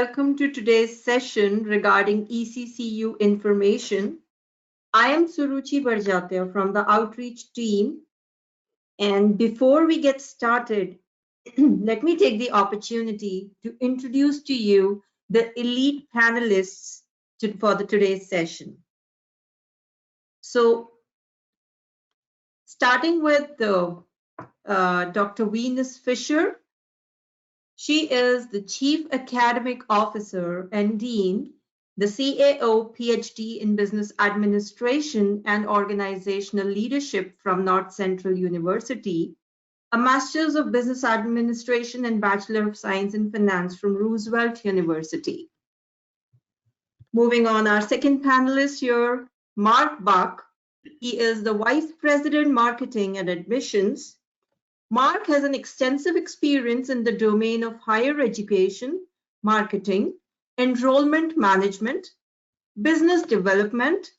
welcome to today's session regarding ECCU information. I am Suruchi Barjatya from the outreach team. And before we get started, let me take the opportunity to introduce to you the elite panelists for today's session. So, starting with Dr. Venus Fisher. She is the Chief Academic Officer and Dean, the CAO PhD in Business Administration and Organizational Leadership from North Central University, a Master's of Business Administration and Bachelor of Science in Finance from Roosevelt University. Moving on, our second panelist here, Mark Buck. He is the Vice President Marketing and Admissions. Mark has an extensive experience in the domain of higher education, marketing, enrollment management, business development,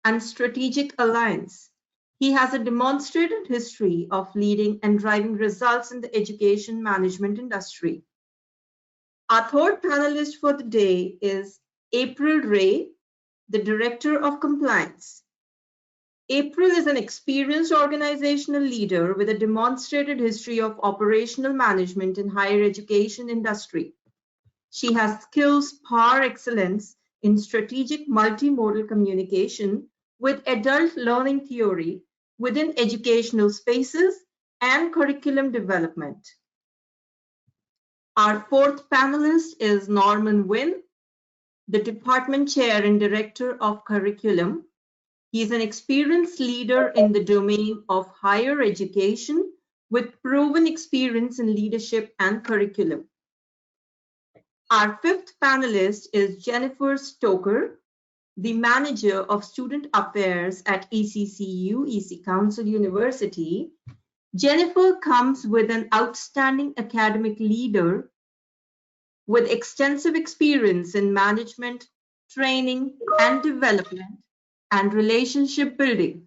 and strategic alliance. He has a demonstrated history of leading and driving results in the education management industry. Our third panelist for the day is April Ray, the Director of Compliance. April is an experienced organizational leader with a demonstrated history of operational management in higher education industry. She has skills par excellence in strategic multimodal communication with adult learning theory within educational spaces and curriculum development. Our fourth panelist is Norman Wynn, the Department Chair and Director of Curriculum. He is an experienced leader in the domain of higher education with proven experience in leadership and curriculum. Our fifth panelist is Jennifer Stoker, the Manager of Student Affairs at ECCU, EC Council University. Jennifer comes with an outstanding academic leader with extensive experience in management, training, and development, and relationship building.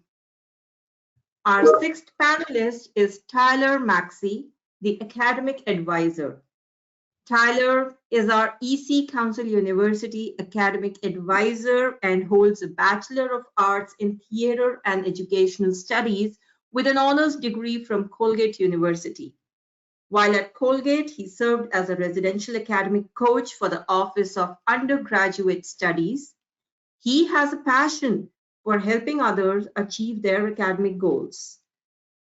Our sixth panelist is Tyler Maxey, the Academic Advisor. Tyler is our EC Council University Academic Advisor and holds a Bachelor of Arts in Theater and Educational Studies with an honors degree from Colgate University. While at Colgate, he served as a residential academic coach for the Office of Undergraduate Studies. He has a passion for helping others achieve their academic goals.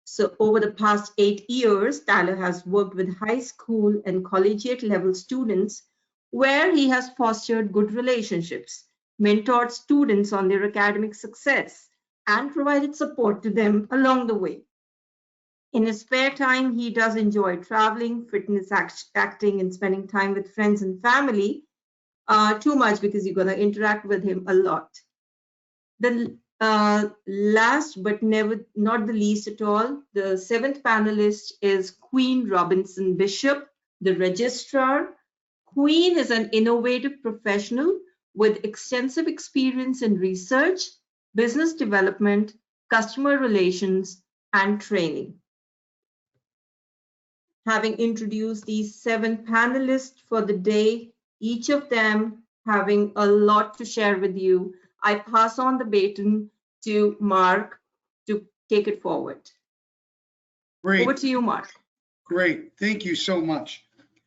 So over the past 8 years, Tyler has worked with high school and collegiate level students where he has fostered good relationships, mentored students on their academic success, and provided support to them along the way. In his spare time, he does enjoy traveling, fitness, acting, and spending time with friends and family. Too much because you're going to interact with him a lot. The last but not the least at all, the seventh panelist is Queen Robinson Bishop, the Registrar. Queen is an innovative professional with extensive experience in research, business development, customer relations, and training. Having introduced these 7 panelists for the day, each of them having a lot to share with you, I pass on the baton to Mark to take it forward. Great. Over to you, Mark. Great. Thank you so much.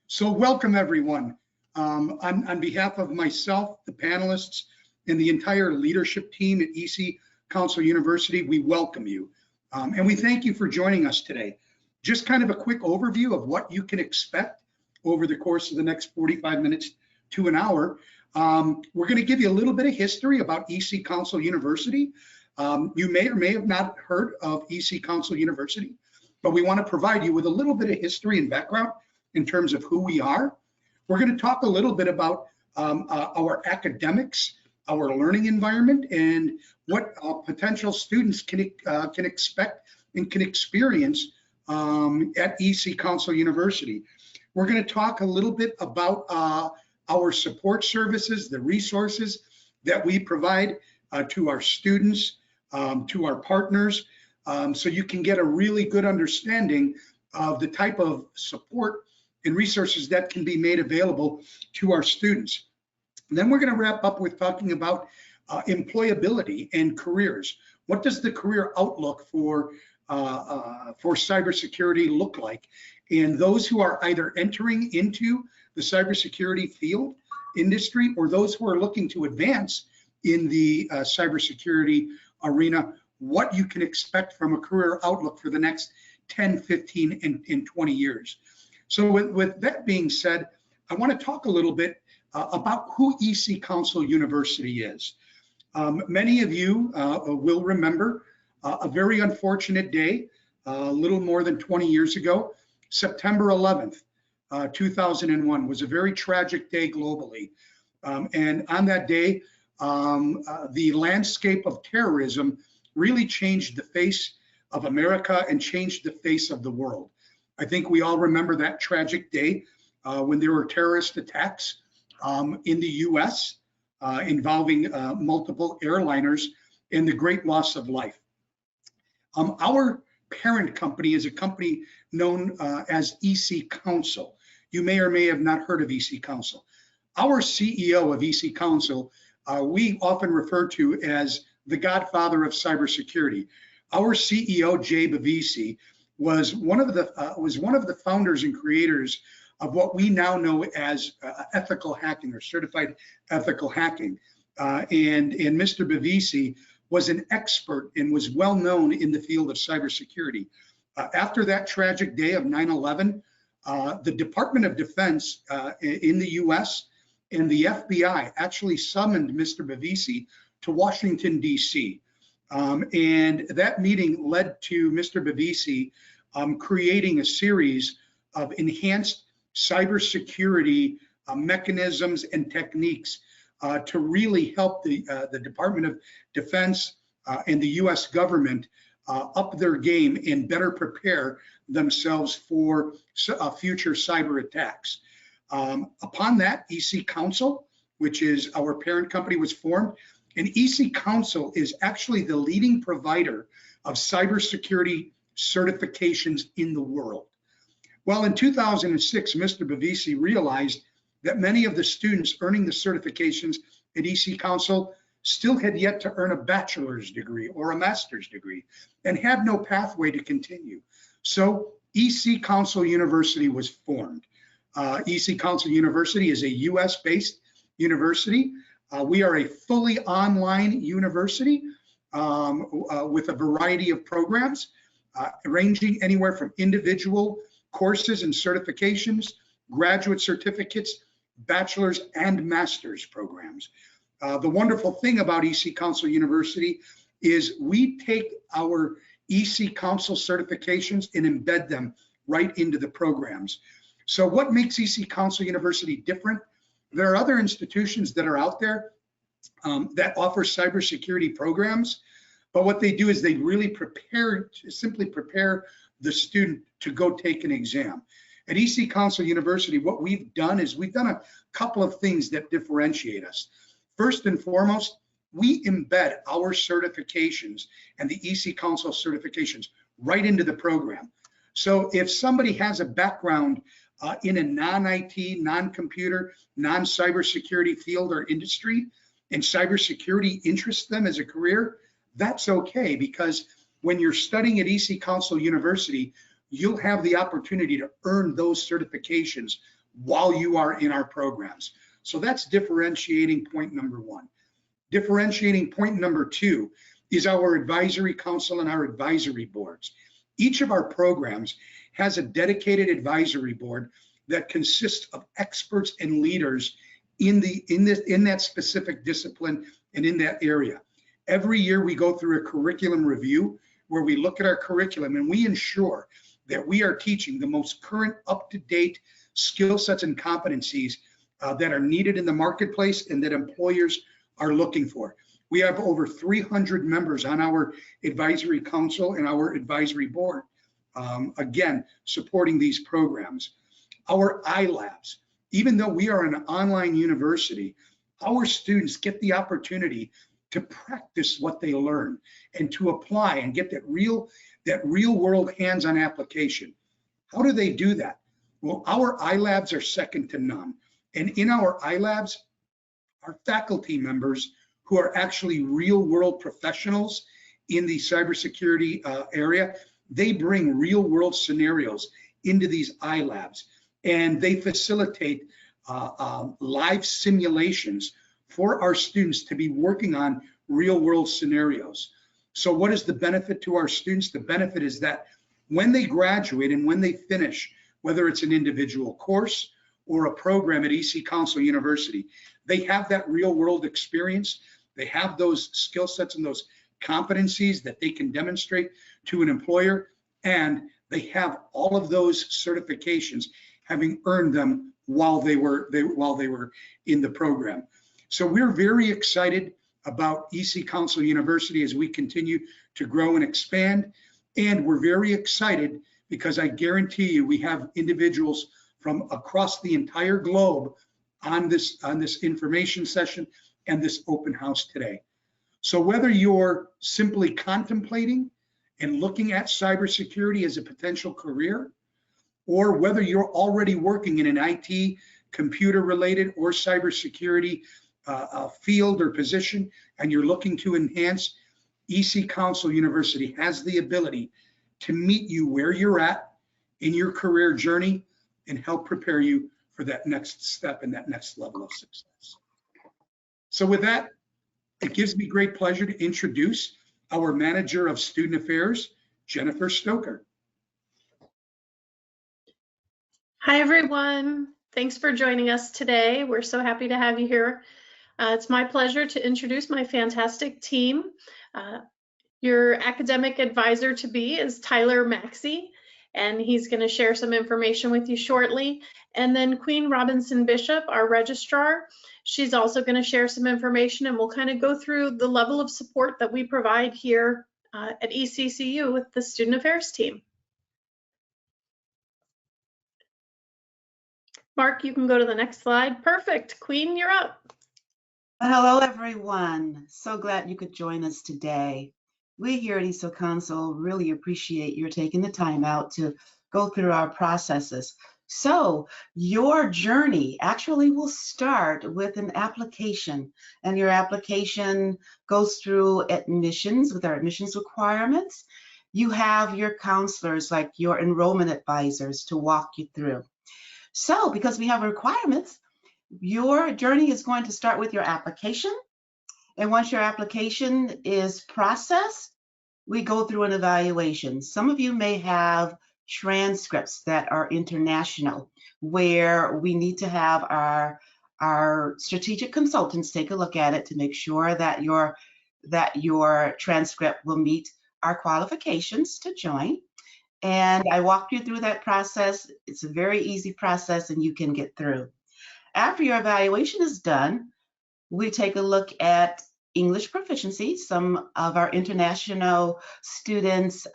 So welcome, everyone. On behalf of myself, the panelists, and the entire leadership team at EC Council University, we welcome you. And we thank you for joining us today. Just kind of a quick overview of what you can expect over the course of the next 45 minutes to an hour. We're going to give you a little bit of history about EC Council University. You may or may have not heard of EC Council University, but we want to provide you with a little bit of history and background in terms of who we are. We're going to talk a little bit about our academics, our learning environment, and what potential students can expect and can experience at EC Council University. We're going to talk a little bit about our support services, the resources that we provide to our students, to our partners, so you can get a really good understanding of the type of support and resources that can be made available to our students. And then we're going to wrap up with talking about employability and careers. What does the career outlook for cybersecurity look like? And those who are either entering into the cybersecurity field industry or those who are looking to advance in the cybersecurity arena, what you can expect from a career outlook for the next 10, 15, and 20 years. So with that being said, I want to talk a little bit about who EC Council University is. Many of you will remember a very unfortunate day, a little more than 20 years ago. September 11th, 2001 was a very tragic day globally. And on that day, the landscape of terrorism really changed the face of America and changed the face of the world. I think we all remember that tragic day when there were terrorist attacks in the US involving multiple airliners and the great loss of life. Our parent company is a company known as EC Council. You may or may have not heard of EC Council. Our CEO of EC Council, we often refer to as the godfather of cybersecurity. Our CEO, Jay Bavisi, was one of the founders and creators of what we now know as ethical hacking or certified ethical hacking. And Mr. Bavisi was an expert and was well known in the field of cybersecurity. After that tragic day of 9/11, the Department of Defense in the US and the FBI actually summoned Mr. Bavisi to Washington, DC. And that meeting led to Mr. Bavisi creating a series of enhanced cybersecurity mechanisms and techniques to really help the Department of Defense and the US government up their game and better prepare themselves for future cyber attacks. Upon that, EC Council, which is our parent company, was formed. And EC Council is actually the leading provider of cybersecurity certifications in the world. Well, in 2006, Mr. Bavisi realized that many of the students earning the certifications at EC Council still had yet to earn a bachelor's degree or a master's degree and had no pathway to continue. So EC Council University was formed. EC Council University is a US-based university. We are a fully online university with a variety of programs ranging anywhere from individual courses and certifications, graduate certificates, bachelor's and master's programs. The wonderful thing about EC Council University is we take our EC Council certifications and embed them right into the programs. So what makes EC Council University different? There are other institutions that are out there that offer cybersecurity programs, but what they do is they really simply prepare the student to go take an exam. At EC Council University, what we've done is we've done a couple of things that differentiate us. First and foremost, we embed our certifications and the EC Council certifications right into the program. So if somebody has a background in a non-IT, non-computer, non-cybersecurity field or industry, and cybersecurity interests them as a career, that's okay, because when you're studying at EC Council University, you'll have the opportunity to earn those certifications while you are in our programs. So that's differentiating point number one. Differentiating point number two is our advisory council and our advisory boards. Each of our programs has a dedicated advisory board that consists of experts and leaders in that specific discipline and in that area. Every year we go through a curriculum review where we look at our curriculum and we ensure that we are teaching the most current, up-to-date skill sets and competencies that are needed in the marketplace and that employers are looking for. We have over 300 members on our advisory council and our advisory board, again, supporting these programs. Our iLabs, even though we are an online university, our students get the opportunity to practice what they learn and to apply and get that real world hands-on application. How do they do that? Well, our iLabs are second to none. And in our iLabs, our faculty members who are actually real world professionals in the cybersecurity area, they bring real world scenarios into these iLabs, and they facilitate live simulations for our students to be working on real world scenarios. So what is the benefit to our students? The benefit is that when they graduate and when they finish, whether it's an individual course or a program at EC Council University, they have that real world experience. They have those skill sets and those competencies that they can demonstrate to an employer, and they have all of those certifications, having earned them while they were in the program. So we're very excited about EC Council University as we continue to grow and expand, and we're very excited because I guarantee you we have individuals from across the entire globe on this information session and this open house today. So whether you're simply contemplating and looking at cybersecurity as a potential career, or whether you're already working in an IT, computer related or cybersecurity field or position, and you're looking to enhance, EC Council University has the ability to meet you where you're at in your career journey and help prepare you for that next step and that next level of success. So with that, it gives me great pleasure to introduce our Manager of Student Affairs, Jennifer Stoker. Hi, everyone. Thanks for joining us today. We're so happy to have you here. It's my pleasure to introduce my fantastic team. Your academic advisor to be is Tyler Maxey, and he's going to share some information with you shortly. And then Queen Robinson Bishop, our registrar, she's also going to share some information, and we'll kind of go through the level of support that we provide here at ECCU with the Student Affairs team. Mark, you can go to the next slide. Perfect. Queen, you're up. Hello, everyone. So glad you could join us today. We here at ECCU Council really appreciate your taking the time out to go through our processes. So your journey actually will start with an application, and your application goes through admissions with our admissions requirements. You have your counselors, like your enrollment advisors, to walk you through. So because we have requirements, your journey is going to start with your application. And once your application is processed, we go through an evaluation. Some of you may have transcripts that are international, where we need to have our strategic consultants take a look at it to make sure that your transcript will meet our qualifications to join. And I walked you through that process. It's a very easy process, and you can get through. After your evaluation is done, we take a look at English proficiency. Some of our international students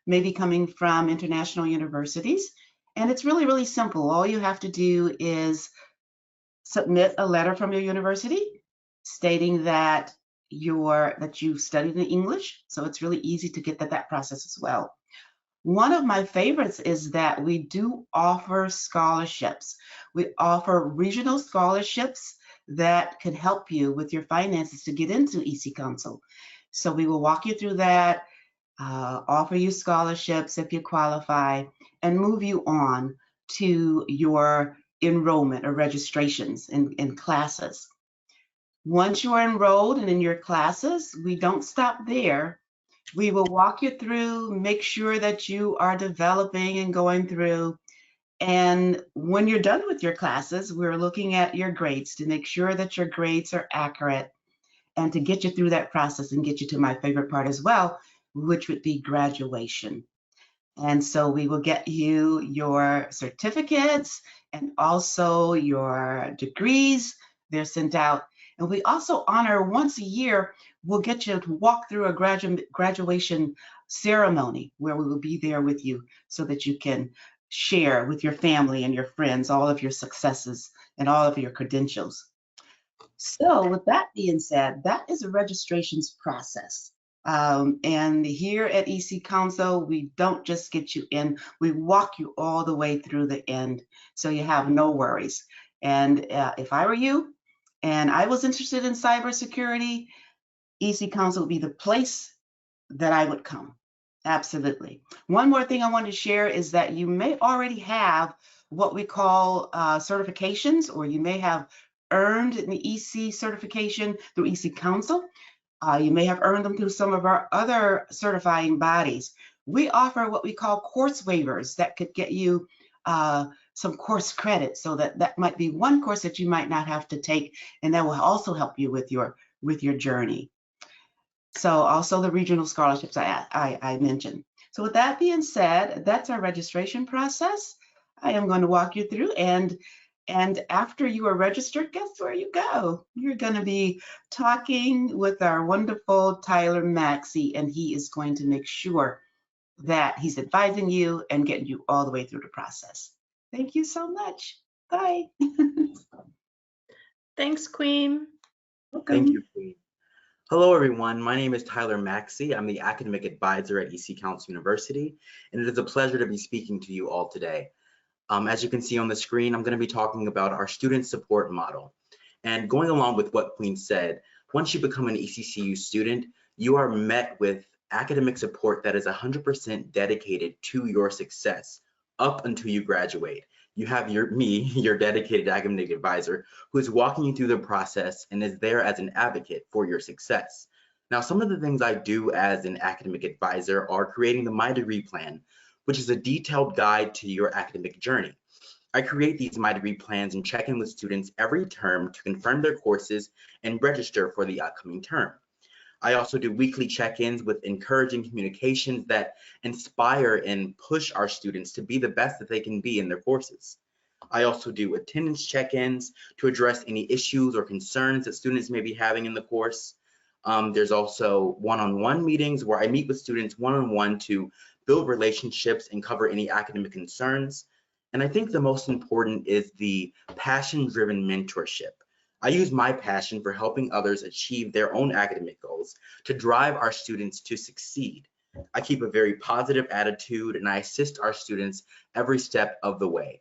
may be coming from international universities, and it's really, really simple. All you have to do is submit a letter from your university stating that you've studied in English. So it's really easy to get that process as well. One of my favorites is that we do offer scholarships. We offer regional scholarships that can help you with your finances to get into EC Council. So we will walk you through that, offer you scholarships if you qualify, and move you on to your enrollment or registrations in classes. Once you're enrolled and in your classes, we don't stop there. We will walk you through, make sure that you are developing and going through. And when you're done with your classes, we're looking at your grades to make sure that your grades are accurate and to get you through that process and get you to my favorite part as well, which would be graduation. And so we will get you your certificates and also your degrees. They're sent out. And we also honor once a year, we'll get you to walk through a graduation ceremony where we will be there with you so that you can share with your family and your friends all of your successes and all of your credentials. So with that being said, that is a registrations process. And here at EC Council, we don't just get you in, we walk you all the way through the end, so you have no worries. And if I were you and I was interested in cybersecurity, EC Council would be the place that I would come. Absolutely. One more thing I want to share is that you may already have what we call certifications, or you may have earned an EC certification through EC Council. You may have earned them through some of our other certifying bodies. We offer what we call course waivers that could get you some course credit, so that might be one course that you might not have to take, and that will also help you with your journey. So also the regional scholarships I mentioned. So with that being said, that's our registration process. I am going to walk you through, and after you are registered, guess where you go? You're going to be talking with our wonderful Tyler Maxey, and he is going to make sure that he's advising you and getting you all the way through the process. Thank you so much. Bye. Thanks, Queen. Welcome. Thank you, Queen. Hello, everyone. My name is Tyler Maxey. I'm the Academic Advisor at EC Council University, and it is a pleasure to be speaking to you all today. As you can see on the screen, I'm going to be talking about our student support model. And going along with what Queen said, once you become an ECCU student, you are met with academic support that is 100% dedicated to your success up until you graduate. You have your dedicated academic advisor, who is walking you through the process and is there as an advocate for your success. Now, some of the things I do as an academic advisor are creating the My Degree Plan, which is a detailed guide to your academic journey. I create these My Degree Plans and check in with students every term to confirm their courses and register for the upcoming term. I also do weekly check-ins with encouraging communications that inspire and push our students to be the best that they can be in their courses. I also do attendance check-ins to address any issues or concerns that students may be having in the course. There's also one-on-one meetings where I meet with students one-on-one to build relationships and cover any academic concerns. And I think the most important is the passion-driven mentorship. I use my passion for helping others achieve their own academic goals to drive our students to succeed. I keep a very positive attitude and I assist our students every step of the way.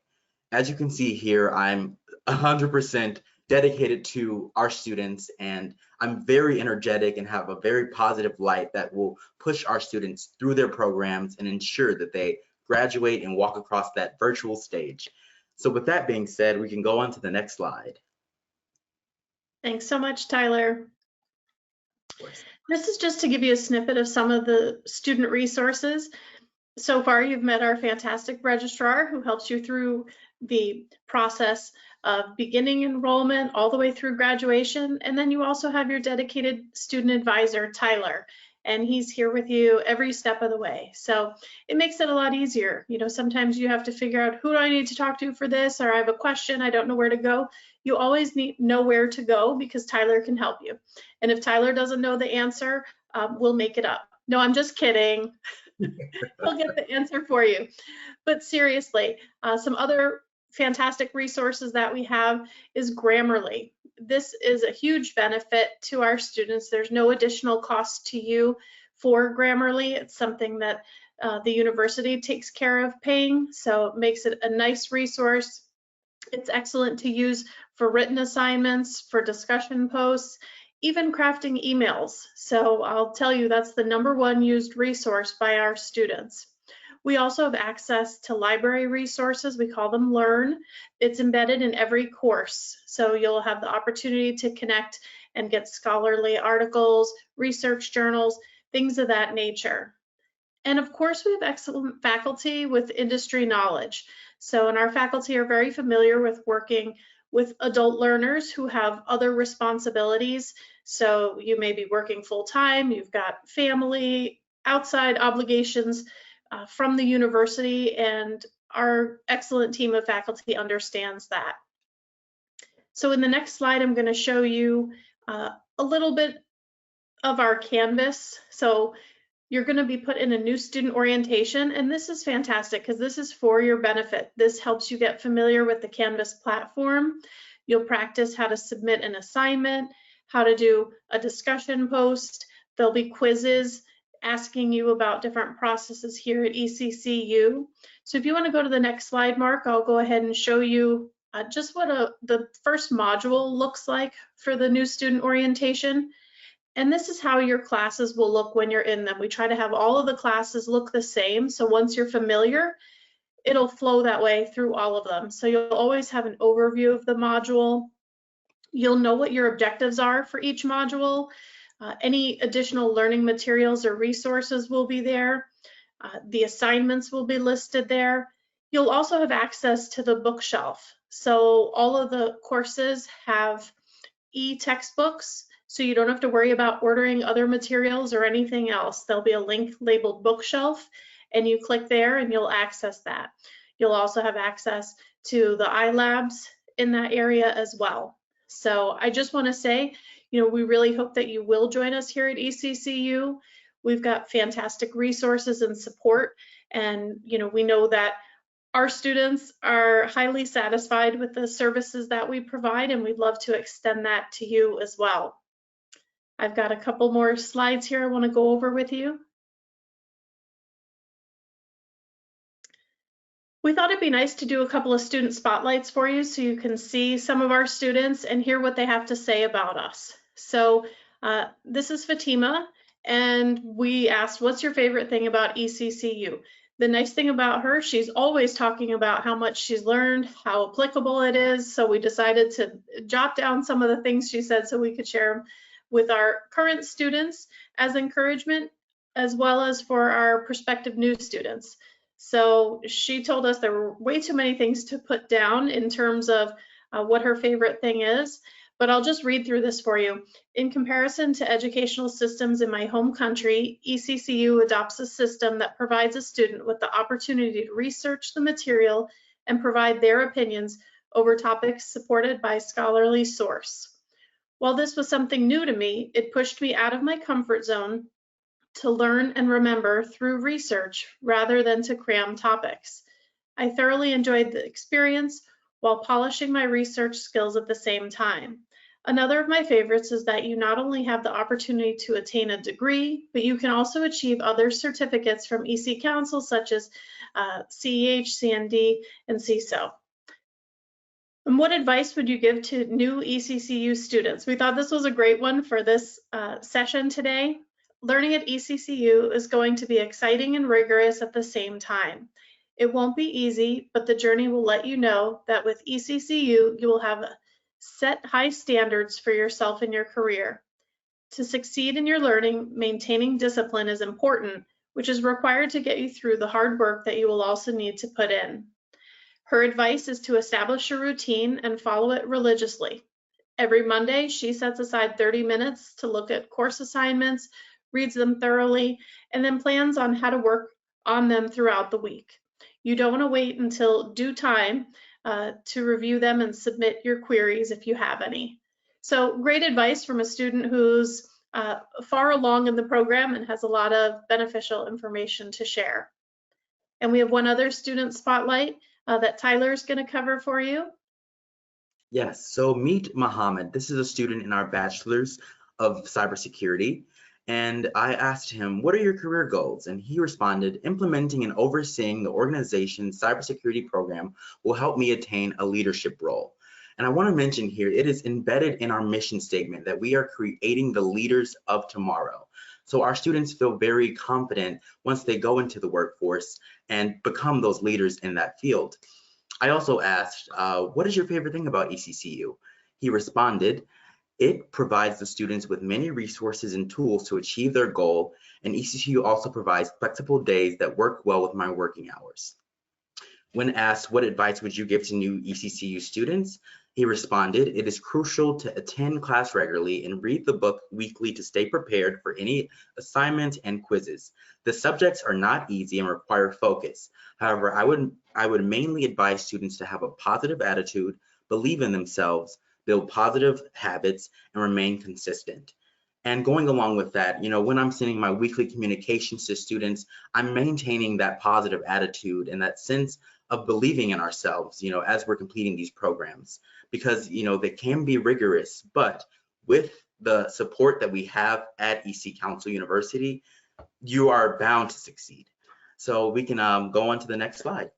As you can see here, I'm 100% dedicated to our students, and I'm very energetic and have a very positive light that will push our students through their programs and ensure that they graduate and walk across that virtual stage. So with that being said, we can go on to the next slide. Thanks so much, Tyler. This is just to give you a snippet of some of the student resources. So far, you've met our fantastic registrar who helps you through the process of beginning enrollment all the way through graduation. And then you also have your dedicated student advisor, Tyler, and he's here with you every step of the way. So it makes it a lot easier. You know, sometimes you have to figure out, who do I need to talk to for this? Or I have a question, I don't know where to go. You always need to know where to go because Tyler can help you. And if Tyler doesn't know the answer, we'll make it up. No, I'm just kidding. He'll get the answer for you. But seriously, some other fantastic resources that we have is Grammarly. This is a huge benefit to our students. There's no additional cost to you for Grammarly. It's something that the university takes care of paying, so it makes it a nice resource. It's excellent to use for written assignments, for discussion posts, even crafting emails. So I'll tell you, that's the #1 used resource by our students. We also have access to library resources. We call them Learn. It's embedded in every course. So you'll have the opportunity to connect and get scholarly articles, research journals, things of that nature. And of course, we have excellent faculty with industry knowledge. So, and our faculty are very familiar with working with adult learners who have other responsibilities. So you may be working full-time, you've got family, outside obligations from the university, and our excellent team of faculty understands that. So in the next slide, I'm going to show you a little bit of our Canvas. So you're going to be put in a new student orientation, and this is fantastic because this is for your benefit. This helps you get familiar with the Canvas platform. You'll practice how to submit an assignment, how to do a discussion post, There'll be quizzes asking you about different processes here at ECCU. So if you want to go to the next slide, Mark, I'll go ahead and show you just what the first module looks like for the new student orientation. And this is how your classes will look when you're in them. We try to have all of the classes look the same. So once you're familiar, it'll flow that way through all of them. So you'll always have an overview of the module. You'll know what your objectives are for each module. Any additional learning materials or resources will be there. The assignments will be listed there. You'll also have access to the bookshelf. So all of the courses have e-textbooks, so you don't have to worry about ordering other materials or anything else. There'll be a link labeled bookshelf, and you click there and you'll access that. You'll also have access to the iLabs in that area as well. So I just want to say, we really hope that you will join us here at ECCU. We've got fantastic resources and support, and we know that our students are highly satisfied with the services that we provide, and we'd love to extend that to you as well. I've got a couple more slides here I want to go over with you. We thought it'd be nice to do a couple of student spotlights for you so you can see some of our students and hear what they have to say about us. So this is Fatima, and we asked, what's your favorite thing about ECCU? The nice thing about her, she's always talking about how much she's learned, how applicable it is. So we decided to jot down some of the things she said so we could share them with our current students as encouragement, as well as for our prospective new students. So she told us there were way too many things to put down in terms of what her favorite thing is, but I'll just read through this for you. In comparison to educational systems in my home country, ECCU adopts a system that provides a student with the opportunity to research the material and provide their opinions over topics supported by scholarly source. While this was something new to me, it pushed me out of my comfort zone to learn and remember through research rather than to cram topics. I thoroughly enjoyed the experience while polishing my research skills at the same time. Another of my favorites is that you not only have the opportunity to attain a degree, but you can also achieve other certificates from EC Council such as CEH, CND, and CISO. And what advice would you give to new ECCU students? We thought this was a great one for this session today. Learning at ECCU is going to be exciting and rigorous at the same time. It won't be easy, but the journey will let you know that with ECCU, you will have set high standards for yourself in your career. To succeed in your learning, maintaining discipline is important, which is required to get you through the hard work that you will also need to put in. Her advice is to establish a routine and follow it religiously. Every Monday, she sets aside 30 minutes to look at course assignments, reads them thoroughly, and then plans on how to work on them throughout the week. You don't want to wait until due time to review them and submit your queries if you have any. So great advice from a student who's far along in the program and has a lot of beneficial information to share. And we have one other student spotlight that Tyler's going to cover for you. Yes, so meet Mohammed. This is a student in our bachelor's of cybersecurity. And I asked him, what are your career goals? And he responded, implementing and overseeing the organization's cybersecurity program will help me attain a leadership role. And I want to mention here, it is embedded in our mission statement that we are creating the leaders of tomorrow. So our students feel very confident once they go into the workforce and become those leaders in that field. I also asked, what is your favorite thing about ECCU? He responded, it provides the students with many resources and tools to achieve their goal, and ECCU also provides flexible days that work well with my working hours. When asked what advice would you give to new ECCU students, he responded, it is crucial to attend class regularly and read the book weekly to stay prepared for any assignments and quizzes. The subjects are not easy and require focus. However, I would mainly advise students to have a positive attitude, believe in themselves, build positive habits, and remain consistent. And going along with that, when I'm sending my weekly communications to students, I'm maintaining that positive attitude and that sense of believing in ourselves, as we're completing these programs, because, they can be rigorous, but with the support that we have at EC Council University, you are bound to succeed. So we can go on to the next slide.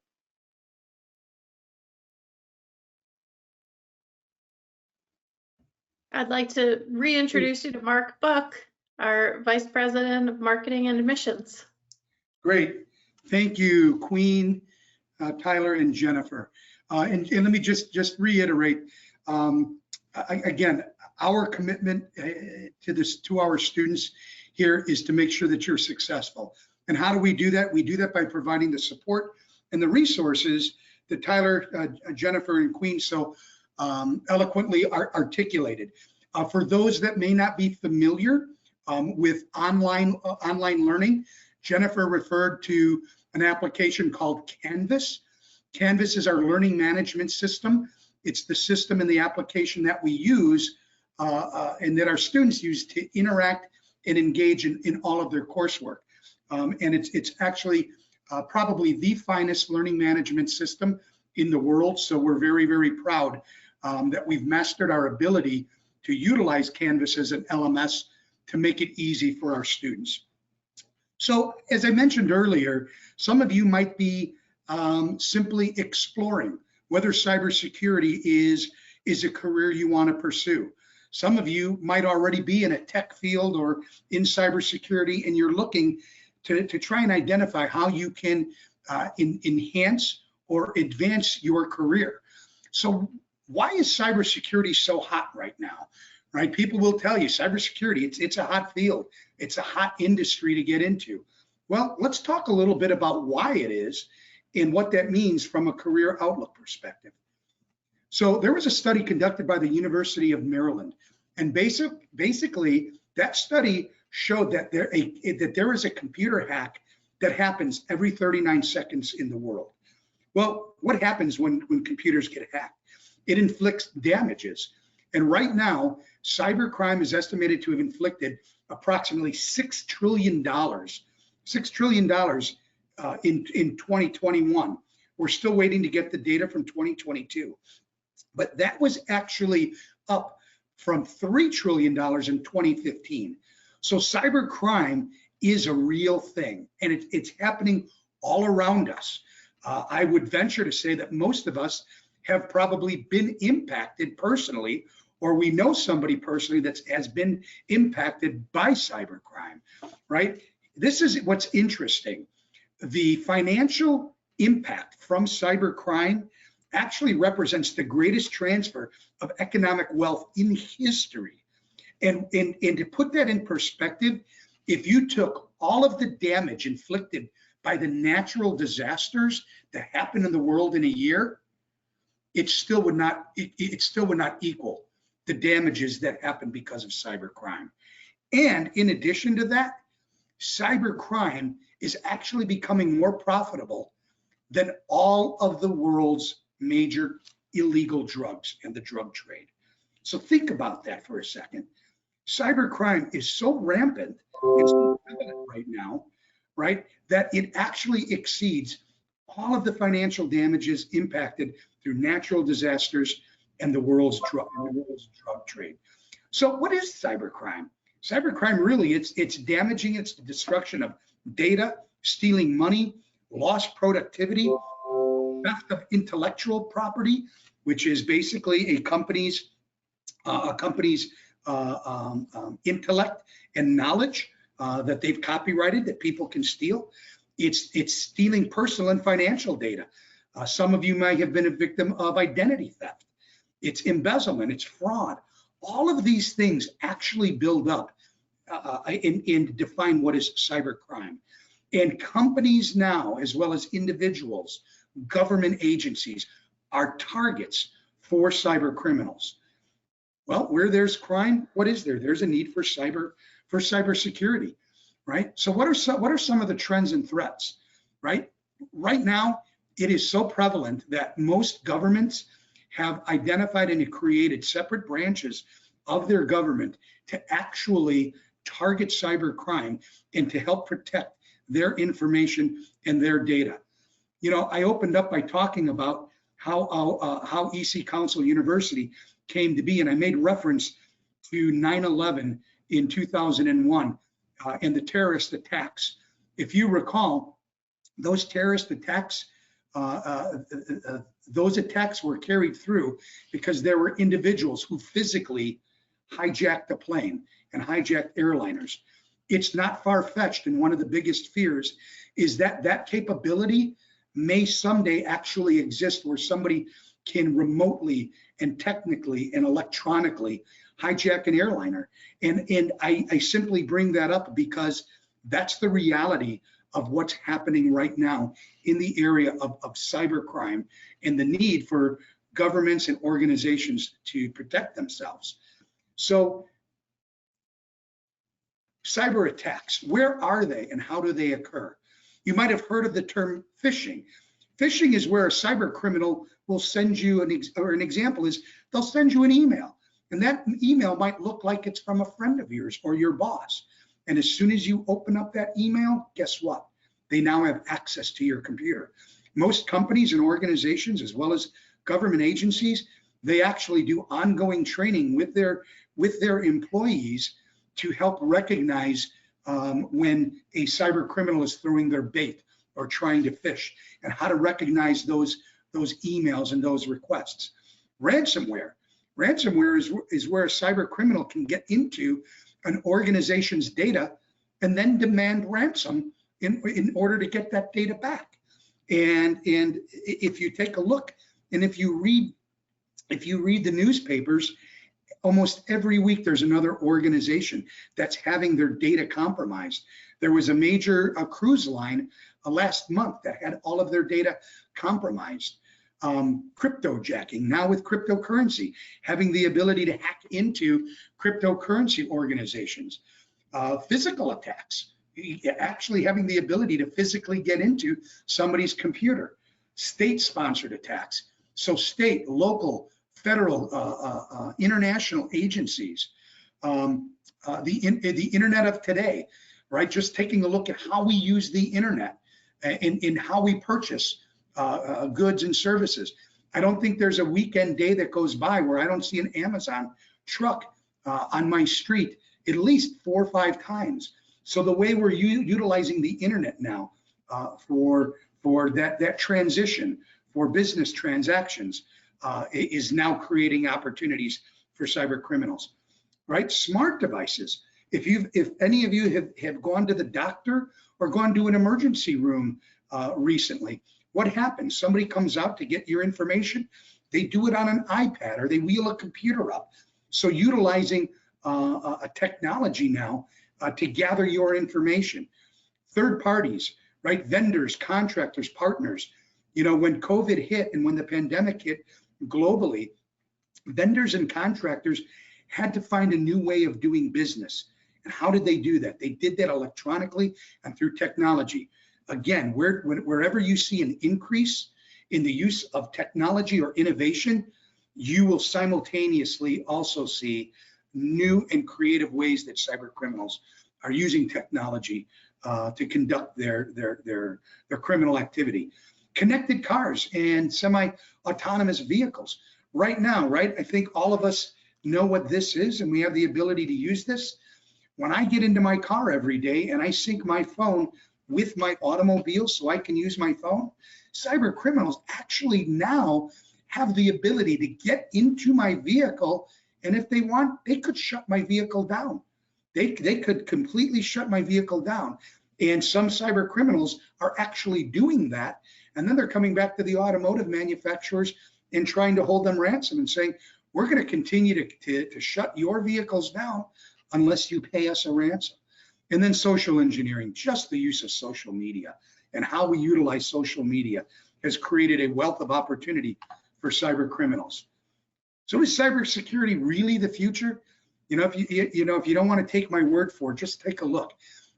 I'd like to reintroduce you to Mark Buck, our Vice President of Marketing and Admissions. Great. Thank you, Queen, Tyler, and Jennifer. And let me just reiterate, again, our commitment to our students here is to make sure that you're successful. And how do we do that? We do that by providing the support and the resources that Tyler, Jennifer, and Queen so eloquently articulated. For those that may not be familiar with online learning, Jennifer referred to an application called Canvas. Canvas is our learning management system. It's the system and the application that we use and that our students use to interact and engage in all of their coursework. And it's actually probably the finest learning management system in the world. So we're very, very proud that we've mastered our ability to utilize Canvas as an LMS to make it easy for our students. So as I mentioned earlier, some of you might be simply exploring whether cybersecurity is a career you want to pursue. Some of you might already be in a tech field or in cybersecurity, and you're looking to try and identify how you can enhance or advance your career. So why is cybersecurity so hot right now? Right? People will tell you cybersecurity, it's a hot field. It's a hot industry to get into. Well, let's talk a little bit about why it is and what that means from a career outlook perspective. So there was a study conducted by the University of Maryland, and basically that study showed that there is a computer hack that happens every 39 seconds in the world. Well, what happens when computers get hacked? It inflicts damages. And right now, cybercrime is estimated to have inflicted approximately $6 trillion in 2021. We're still waiting to get the data from 2022. But that was actually up from $3 trillion in 2015. So cybercrime is a real thing, and it's happening all around us. I would venture to say that most of us have probably been impacted personally, or we know somebody personally that has been impacted by cybercrime, right? This is what's interesting. The financial impact from cybercrime actually represents the greatest transfer of economic wealth in history. And to put that in perspective, if you took all of the damage inflicted by the natural disasters that happen in the world in a year, it still would not equal the damages that happen because of cybercrime. And in addition to that, cybercrime is actually becoming more profitable than all of the world's major illegal drugs and the drug trade. So think about that for a second. Cybercrime is so rampant and so prevalent right now, right, that it actually exceeds all of the financial damages impacted through natural disasters and the world's drug trade. So what is cybercrime? Cybercrime really, it's damaging, it's the destruction of data, stealing money, lost productivity, theft of intellectual property, which is basically a company's intellect and knowledge that they've copyrighted that people can steal. It's stealing personal and financial data. Some of you might have been a victim of identity theft. It's embezzlement, it's fraud. All of these things actually build up and define what is cybercrime. And companies now, as well as individuals, government agencies, are targets for cyber criminals. Well, where there's crime, what is there? There's a need for cybersecurity, right? So what are some of the trends and threats, right? Right now, it is so prevalent that most governments have identified and created separate branches of their government to actually target cybercrime and to help protect their information and their data. You know, I opened up by talking about how EC Council University came to be, and I made reference to 9/11 in 2001 and the terrorist attacks. If you recall, those terrorist attacks, those attacks were carried through because there were individuals who physically hijacked a plane and hijacked airliners. It's not far-fetched, and one of the biggest fears is that that capability may someday actually exist where somebody can remotely and technically and electronically hijack an airliner. And I simply bring that up because that's the reality of what's happening right now in the area of cybercrime and the need for governments and organizations to protect themselves. So cyber attacks, where are they and how do they occur? You might have heard of the term phishing. Phishing is where a cyber criminal will send you an example is they'll send you an email, and that email might look like it's from a friend of yours or your boss. And as soon as you open up that email, guess what? They now have access to your computer. Most companies and organizations, as well as government agencies, they actually do ongoing training with their employees to help recognize when a cyber criminal is throwing their bait or trying to phish, and how to recognize those emails and those requests. Ransomware is where a cyber criminal can get into an organization's data and then demand ransom in order to get that data back. And if you take a look and if you read the newspapers, almost every week there's another organization that's having their data compromised. There was a major cruise line last month that had all of their data compromised. Cryptojacking, now with cryptocurrency, having the ability to hack into cryptocurrency organizations. Physical attacks, actually having the ability to physically get into somebody's computer. State-sponsored attacks, so state, local, federal, international agencies. The internet of today, right? Just taking a look at how we use the internet and how we purchase goods and services. I don't think there's a weekend day that goes by where I don't see an Amazon truck on my street at least 4 or 5 times. So the way we're utilizing the internet now for that transition for business transactions is now creating opportunities for cyber criminals, right? Smart devices. If any of you have gone to the doctor or gone to an emergency room recently, what happens? Somebody comes out to get your information. They do it on an iPad or they wheel a computer up. So utilizing a technology now to gather your information. Third parties, right? Vendors, contractors, partners. You know, when COVID hit and when the pandemic hit globally, vendors and contractors had to find a new way of doing business. And how did they do that? They did that electronically and through technology. Again, wherever you see an increase in the use of technology or innovation, you will simultaneously also see new and creative ways that cyber criminals are using technology to conduct their criminal activity. Connected cars and semi-autonomous vehicles. Right now, right, I think all of us know what this is and we have the ability to use this. When I get into my car every day and I sync my phone with my automobile so I can use my phone, cyber criminals actually now have the ability to get into my vehicle, and if they want, they could shut my vehicle down. They could completely shut my vehicle down. And some cyber criminals are actually doing that, and then they're coming back to the automotive manufacturers and trying to hold them ransom and saying, we're going to continue to shut your vehicles down unless you pay us a ransom. And then social engineering, just the use of social media and how we utilize social media has created a wealth of opportunity for cyber criminals. So is cybersecurity really the future? You know, if you don't want to take my word for it, just take a look.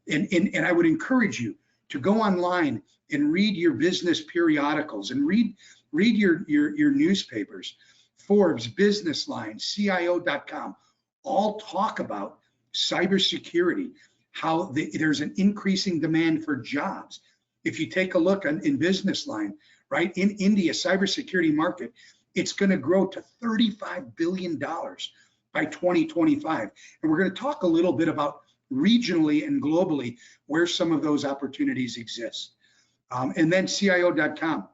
And I would encourage you to go online and read your business periodicals and read your newspapers. Forbes, Business Line, CIO.com, all talk about cybersecurity, how there's an increasing demand for jobs. If you take a look in Business Line, right, in India, cybersecurity market, it's going to grow to $35 billion by 2025. And we're going to talk a little bit about regionally and globally where some of those opportunities exist. And then CIO.com.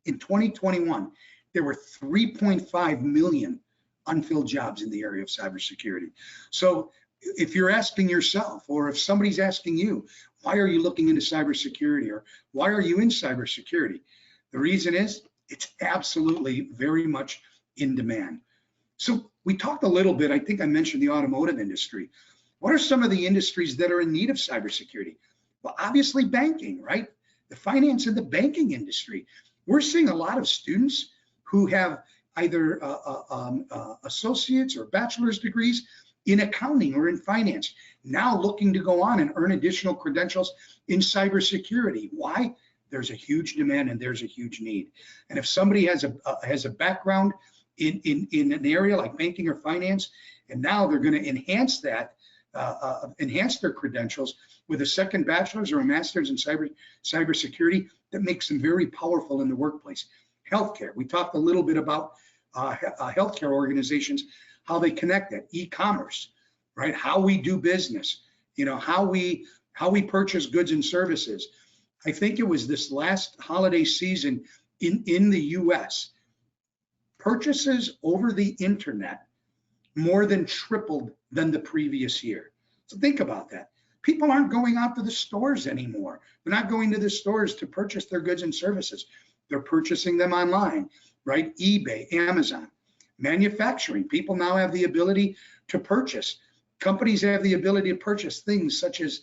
In 2021, there were 3.5 million unfilled jobs in the area of cybersecurity. So if you're asking yourself, or if somebody's asking you, why are you looking into cybersecurity, or why are you in cybersecurity? The reason is it's absolutely very much in demand. So we talked a little bit, I think I mentioned the automotive industry. What are some of the industries that are in need of cybersecurity? Well, obviously banking, right? The finance and the banking industry. We're seeing a lot of students who have either associates or bachelor's degrees in accounting or in finance, now looking to go on and earn additional credentials in cybersecurity. Why? There's a huge demand and there's a huge need. And if somebody has a background in an area like banking or finance, and now they're going to enhance that, enhance their credentials with a second bachelor's or a master's in cybersecurity, that makes them very powerful in the workplace. Healthcare. We talked a little bit about healthcare organizations, how they connect that, e-commerce, right? How we do business, you know, how we purchase goods and services. I think it was this last holiday season in the US, purchases over the internet more than tripled than the previous year. So think about that. People aren't going out to the stores anymore. They're not going to the stores to purchase their goods and services. They're purchasing them online, right? eBay, Amazon. Manufacturing, people now have the ability to purchase. Companies have the ability to purchase things such as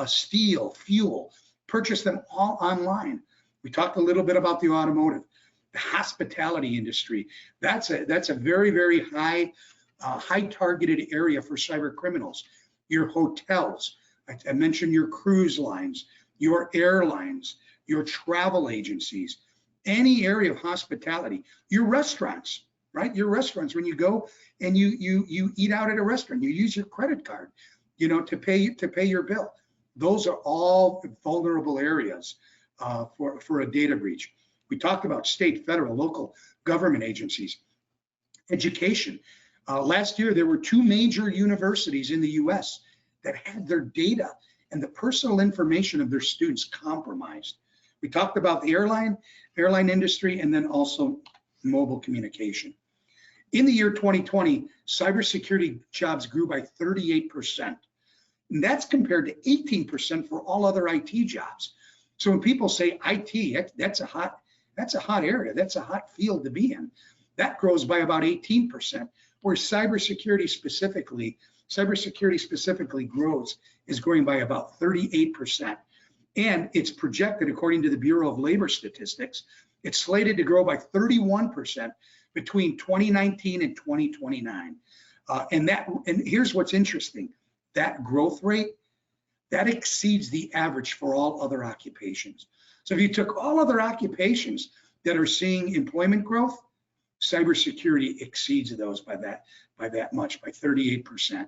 steel, fuel, purchase them all online. We talked a little bit about the automotive, the hospitality industry. That's a very, very high targeted area for cyber criminals. Your hotels, I mentioned your cruise lines, your airlines, your travel agencies, any area of hospitality, your restaurants, right? Your restaurants, when you go and you eat out at a restaurant, you use your credit card, you know, to pay your bill. Those are all vulnerable areas for a data breach. We talked about state, federal, local government agencies, education. Last year, there were 2 major universities in the US that had their data and the personal information of their students compromised. We talked about the airline industry, and then also mobile communication. In the year 2020, cybersecurity jobs grew by 38%. And that's compared to 18% for all other IT jobs. So when people say IT, that's a hot area, that's a hot field to be in. That grows by about 18%, where cybersecurity specifically is growing by about 38%. And it's projected, according to the Bureau of Labor Statistics, it's slated to grow by 31% between 2019 and 2029. And here's what's interesting, that growth rate, that exceeds the average for all other occupations. So if you took all other occupations that are seeing employment growth, cybersecurity exceeds those by that much, by 38%.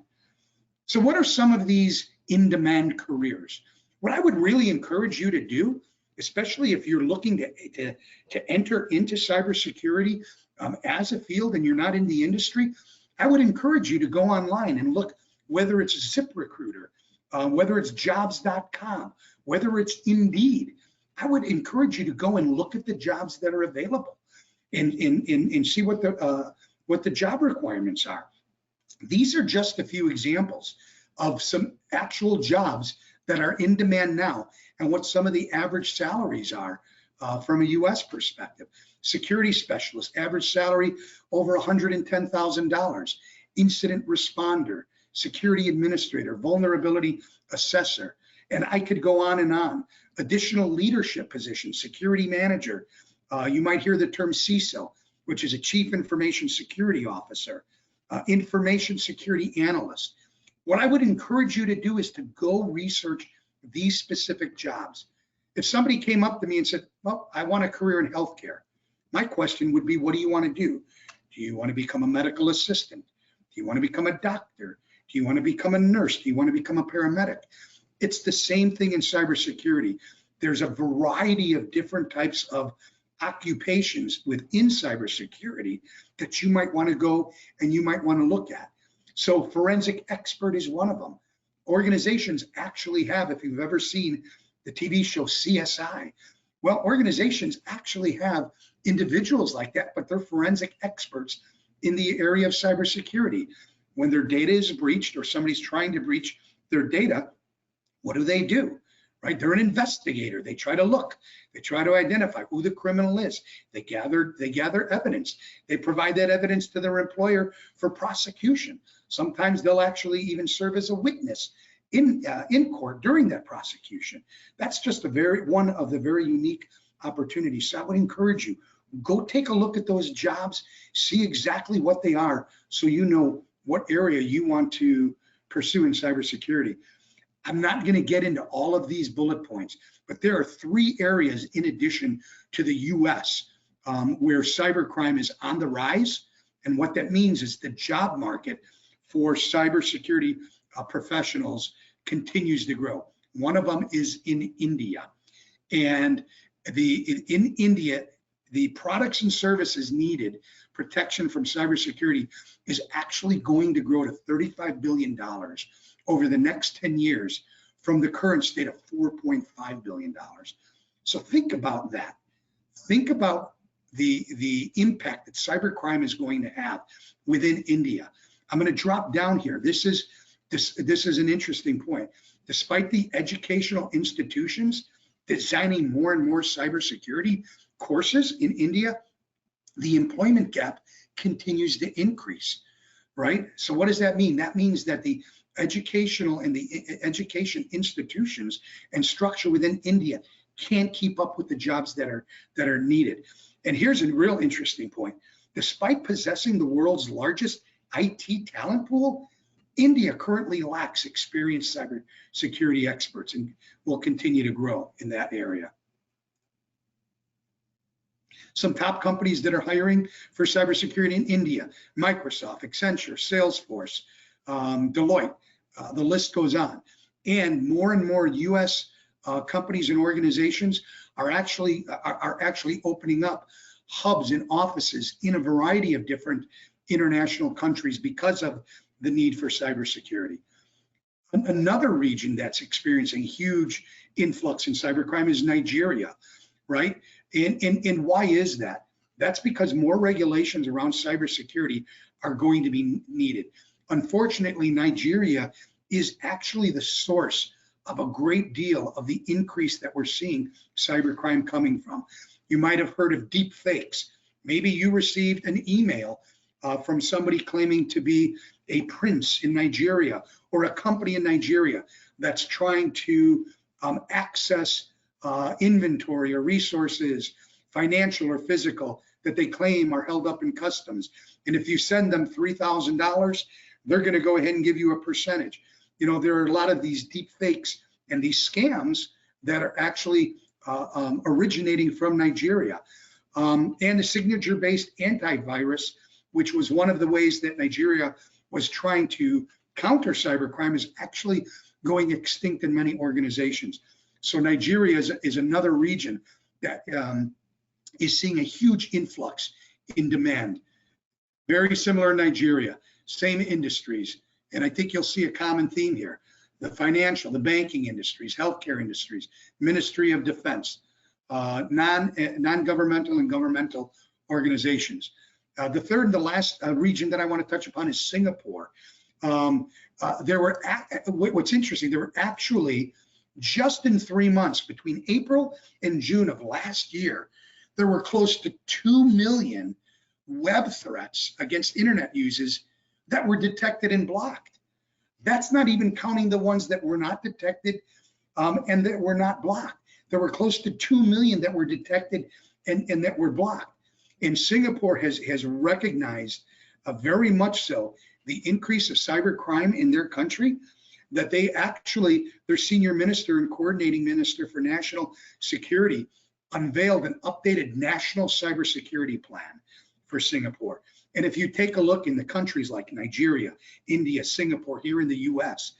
So what are some of these in-demand careers? What I would really encourage you to do, especially if you're looking to enter into cybersecurity as a field and you're not in the industry, I would encourage you to go online and look, whether it's ZipRecruiter, whether it's jobs.com, whether it's Indeed. I would encourage you to go and look at the jobs that are available and see what the job requirements are. These are just a few examples of some actual jobs that are in demand now and what some of the average salaries are from a US perspective. Security specialist, average salary over $110,000. Incident responder, security administrator, vulnerability assessor, and I could go on and on. Additional leadership positions, security manager. You might hear the term CISO, which is a chief information security officer, information security analyst. What I would encourage you to do is to go research these specific jobs. If somebody came up to me and said, well, I want a career in healthcare, my question would be, what do you want to do? Do you want to become a medical assistant? Do you want to become a doctor? Do you want to become a nurse? Do you want to become a paramedic? It's the same thing in cybersecurity. There's a variety of different types of occupations within cybersecurity that you might want to go and you might want to look at. So forensic expert is one of them. Organizations actually have, if you've ever seen the TV show CSI, well, organizations actually have individuals like that, but they're forensic experts in the area of cybersecurity. When their data is breached or somebody's trying to breach their data, what do? Right? They're an investigator. They try to look. They try to identify who the criminal is. They gather evidence. They provide that evidence to their employer for prosecution. Sometimes they'll actually even serve as a witness in court during that prosecution. That's just one of the very unique opportunities. So I would encourage you, go take a look at those jobs, see exactly what they are, so you know what area you want to pursue in cybersecurity. I'm not going to get into all of these bullet points, but there are 3 areas in addition to the US where cybercrime is on the rise. And what that means is the job market for cybersecurity professionals continues to grow. One of them is in India. And in India, the products and services needed protection from cybersecurity is actually going to grow to $35 billion over the next 10 years from the current state of $4.5 billion. So think about that. Think about the impact that cybercrime is going to have within India. I'm going to drop down here. This is an interesting point. Despite the educational institutions designing more and more cybersecurity courses in India, the employment gap continues to increase, right? So what does that mean? That means that the educational and the education institutions and structure within India can't keep up with the jobs that are needed. And here's a real interesting point. Despite possessing the world's largest IT talent pool, India currently lacks experienced cybersecurity experts and will continue to grow in that area. Some top companies that are hiring for cybersecurity in India: Microsoft, Accenture, Salesforce, Deloitte, the list goes on. And more US companies and organizations are actually opening up hubs and offices in a variety of different international countries because of the need for cybersecurity. Another region that's experiencing huge influx in cybercrime is Nigeria, right? And why is that? That's because more regulations around cybersecurity are going to be needed. Unfortunately, Nigeria is actually the source of a great deal of the increase that we're seeing cybercrime coming from. You might have heard of deep fakes. Maybe you received an email from somebody claiming to be a prince in Nigeria or a company in Nigeria that's trying to access inventory or resources, financial or physical, that they claim are held up in customs. And if you send them $3,000, they're going to go ahead and give you a percentage. You know, there are a lot of these deep fakes and these scams that are actually originating from Nigeria. And the signature-based antivirus, which was one of the ways that Nigeria was trying to counter cybercrime, is actually going extinct in many organizations. So Nigeria is another region that is seeing a huge influx in demand. Very similar in Nigeria, same industries. And I think you'll see a common theme here: the financial, the banking industries, healthcare industries, Ministry of Defense, non-governmental and governmental organizations. The third and the last region that I want to touch upon is Singapore. What's interesting, there were actually, just in 3 months, between April and June of last year, there were close to 2 million web threats against internet users that were detected and blocked. That's not even counting the ones that were not detected and that were not blocked. There were close to 2 million that were detected and that were blocked. And Singapore has recognized very much so the increase of cybercrime in their country, that they actually, their senior minister and coordinating minister for national security unveiled an updated national cybersecurity plan for Singapore. And if you take a look in the countries like Nigeria, India, Singapore, here in the US,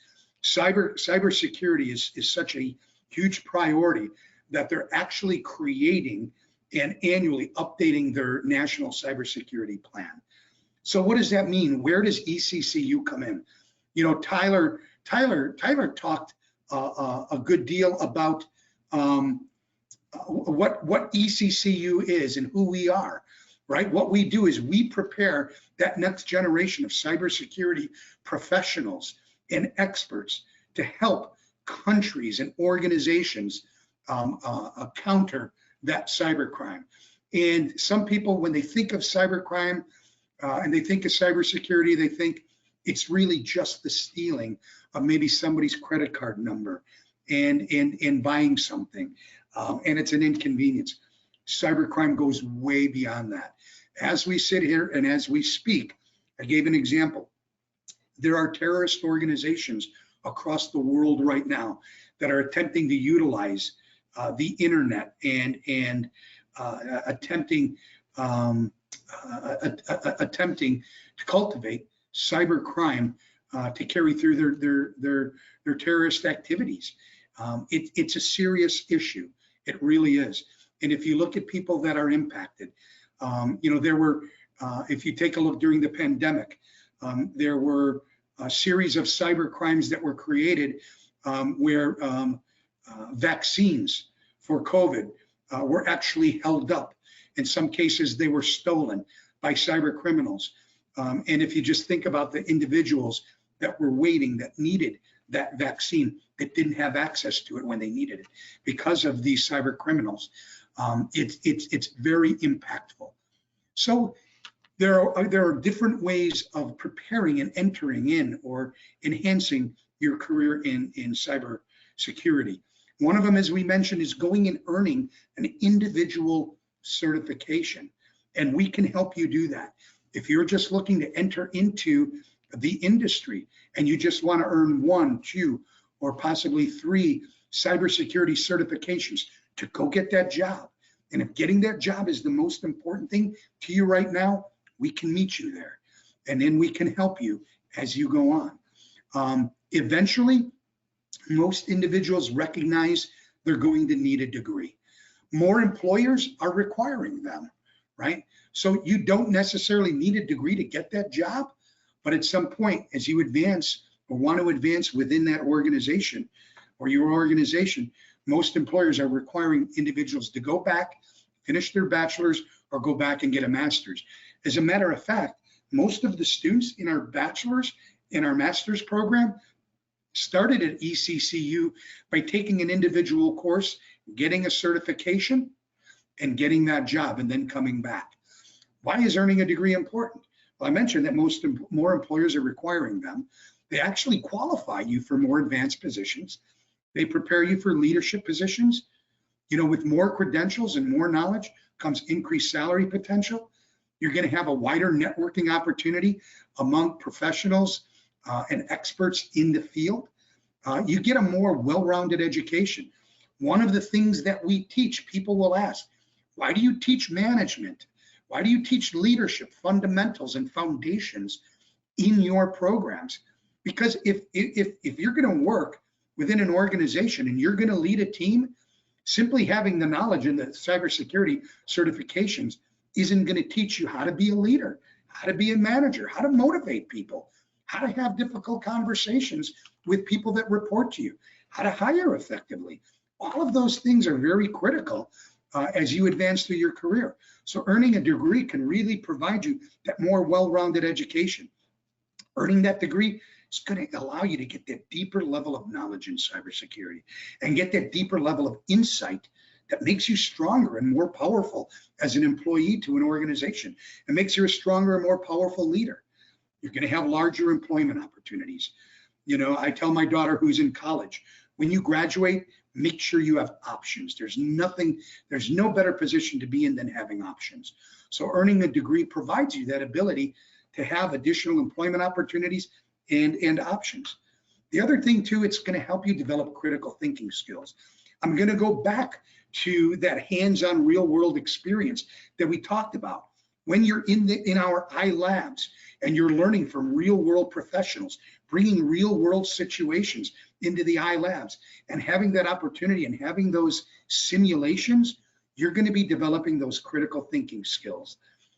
cybersecurity is such a huge priority that they're actually creating and annually updating their national cybersecurity plan. So what does that mean? Where does ECCU come in? You know, Tyler talked a good deal about what ECCU is and who we are, right? What we do is we prepare that next generation of cybersecurity professionals and experts to help countries and organizations counter that cybercrime. And some people, when they think of cybercrime and they think of cybersecurity, they think it's really just the stealing of maybe somebody's credit card number and buying something, and it's an inconvenience. Cybercrime goes way beyond that. As we sit here and as we speak, I gave an example. There are terrorist organizations across the world right now that are attempting to utilize the internet and attempting to cultivate cybercrime to carry through their terrorist activities. It's a serious issue. It really is. And if you look at people that are impacted, you know, there were, if you take a look during the pandemic, there were a series of cyber crimes that were created where vaccines for COVID were actually held up. In some cases, they were stolen by cyber criminals. And if you just think about the individuals that were waiting, that needed that vaccine, that didn't have access to it when they needed it because of these cyber criminals, it's very impactful. So there are different ways of preparing and entering in or enhancing your career in cyber security. One of them, as we mentioned, is going and earning an individual certification, and we can help you do that. If you're just looking to enter into the industry and you just want to earn 1, 2, or possibly 3 cybersecurity certifications to go get that job, and if getting that job is the most important thing to you right now, we can meet you there, and then we can help you as you go on. Eventually, most individuals recognize they're going to need a degree. More employers are requiring them, right? So you don't necessarily need a degree to get that job, but at some point, as you advance or want to advance within that organization or your organization, most employers are requiring individuals to go back, finish their bachelor's, or go back and get a master's. As a matter of fact, most of the students in our bachelor's and our master's program started at ECCU by taking an individual course, getting a certification, and getting that job, and then coming back. Why is earning a degree important? Well, I mentioned that more employers are requiring them. They actually qualify you for more advanced positions. They prepare you for leadership positions. You know, with more credentials and more knowledge comes increased salary potential. You're going to have a wider networking opportunity among professionals and experts in the field. You get a more well-rounded education. One of the things that we teach, people will ask, why do you teach management? Why do you teach leadership, fundamentals, and foundations in your programs? Because if you're going to work within an organization and you're going to lead a team, simply having the knowledge and the cybersecurity certifications isn't going to teach you how to be a leader, how to be a manager, how to motivate people, how to have difficult conversations with people that report to you, how to hire effectively. All of those things are very critical as you advance through your career. So earning a degree can really provide you that more well-rounded education. Earning that degree is going to allow you to get that deeper level of knowledge in cybersecurity and get that deeper level of insight that makes you stronger and more powerful as an employee to an organization. It makes you a stronger and more powerful leader. You're going to have larger employment opportunities. You know, I tell my daughter who's in college, when you graduate, make sure you have options. There's no better position to be in than having options. So earning a degree provides you that ability to have additional employment opportunities and options. The other thing too, it's going to help you develop critical thinking skills. I'm going to go back to that hands-on real world experience that we talked about. When you're in our iLabs and you're learning from real world professionals, bringing real world situations into the iLabs and having that opportunity and having those simulations, you're going to be developing those critical thinking skills.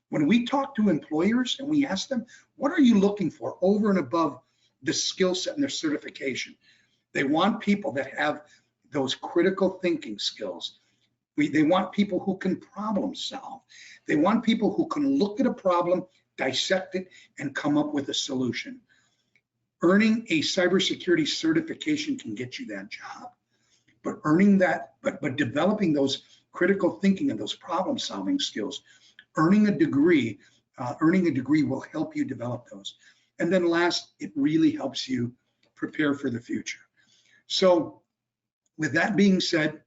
When we talk to employers and we ask them, what are you looking for over and above the skill set and their certification? They want people that have those critical thinking skills. They want people who can problem solve. They want people who can look at a problem, dissect it, and come up with a solution. Earning a cybersecurity certification can get you that job, but developing those critical thinking and those problem solving skills, earning a degree will help you develop those. And then last, it really helps you prepare for the future. So with that being said,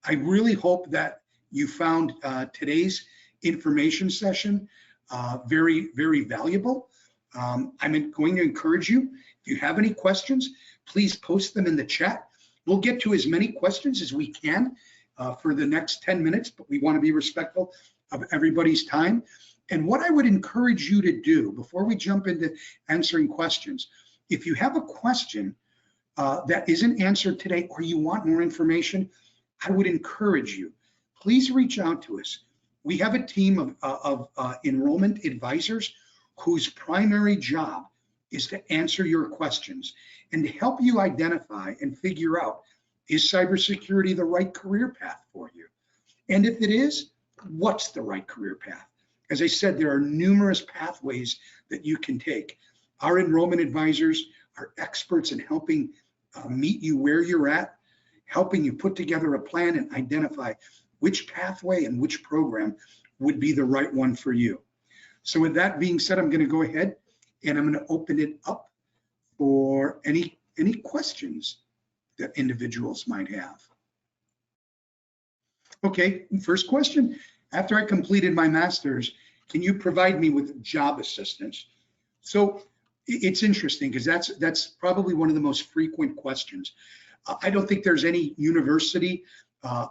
I really hope that you found today's information session very, very valuable. I'm going to encourage you, if you have any questions, please post them in the chat. We'll get to as many questions as we can for the next 10 minutes, but we want to be respectful of everybody's time. And what I would encourage you to do before we jump into answering questions, if you have a question that isn't answered today or you want more information, I would encourage you, please reach out to us. We have a team of enrollment advisors whose primary job is to answer your questions and to help you identify and figure out, is cybersecurity the right career path for you? And if it is, what's the right career path? As I said, there are numerous pathways that you can take. Our enrollment advisors are experts in helping meet you where you're at, helping you put together a plan and identify which pathway and which program would be the right one for you. So with that being said, I'm going to go ahead and I'm going to open it up for any questions that individuals might have. Okay, first question. After I completed my master's, can you provide me with job assistance? So it's interesting because that's probably one of the most frequent questions. I don't think there's any university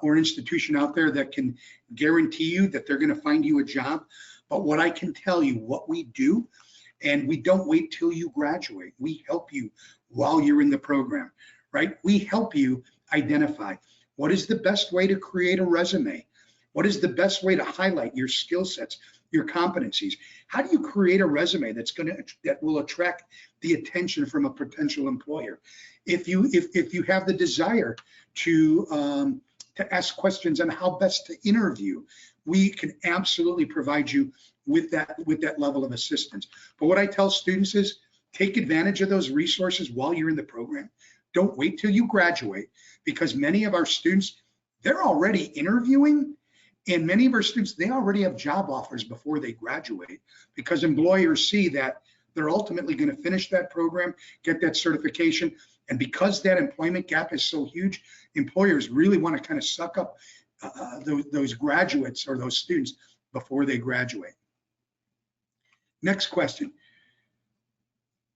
or institution out there that can guarantee you that they're going to find you a job. But what I can tell you, what we do, and we don't wait till you graduate. We help you while you're in the program, right? We help you identify what is the best way to create a resume. What is the best way to highlight your skill sets, your competencies? How do you create a resume that will attract the attention from a potential employer? If you have the desire to ask questions on how best to interview, we can absolutely provide you with that level of assistance. But what I tell students is take advantage of those resources while you're in the program. Don't wait till you graduate, because many of our students, they're already interviewing, and many of our students, they already have job offers before they graduate, because employers see that they're ultimately going to finish that program, get that certification. And because that employment gap is so huge, employers really want to kind of suck up those graduates or those students before they graduate. Next question.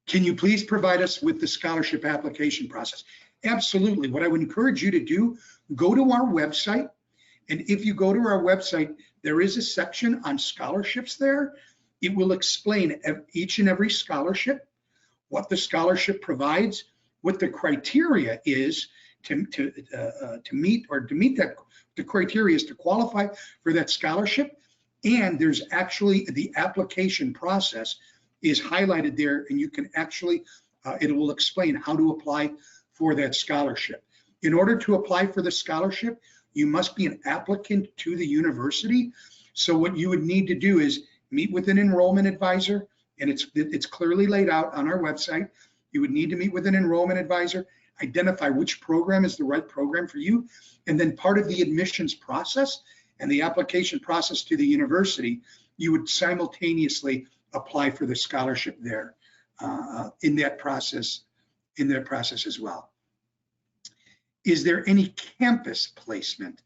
Can you please provide us with the scholarship application process? Absolutely. What I would encourage you to do, go to our website. And if you go to our website, there is a section on scholarships there. It will explain each and every scholarship, what the scholarship provides, what the criteria is to meet that. The criteria is to qualify for that scholarship. And there's actually the application process is highlighted there, and you can actually, it will explain how to apply for that scholarship. In order to apply for the scholarship, you must be an applicant to the university. So what you would need to do is meet with an enrollment advisor, and it's clearly laid out on our website. You would need to meet with an enrollment advisor, identify which program is the right program for you, and then part of the admissions process and the application process to the university, you would simultaneously apply for the scholarship there in that process as well. Is there any campus placement?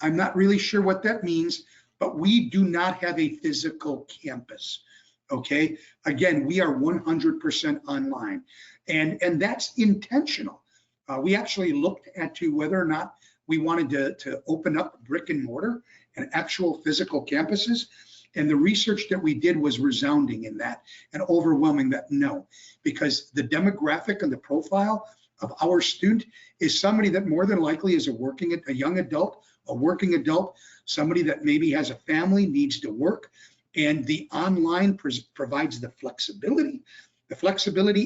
I'm not really sure what that means, but we do not have a physical campus. Okay, again, we are 100% online, and that's intentional. We actually looked at whether or not we wanted to open up brick and mortar and actual physical campuses. And the research that we did was resounding in that and overwhelming that no, because the demographic and the profile of our student is somebody that more than likely is a young adult a working adult, somebody that maybe has a family, needs to work, and the online provides the flexibility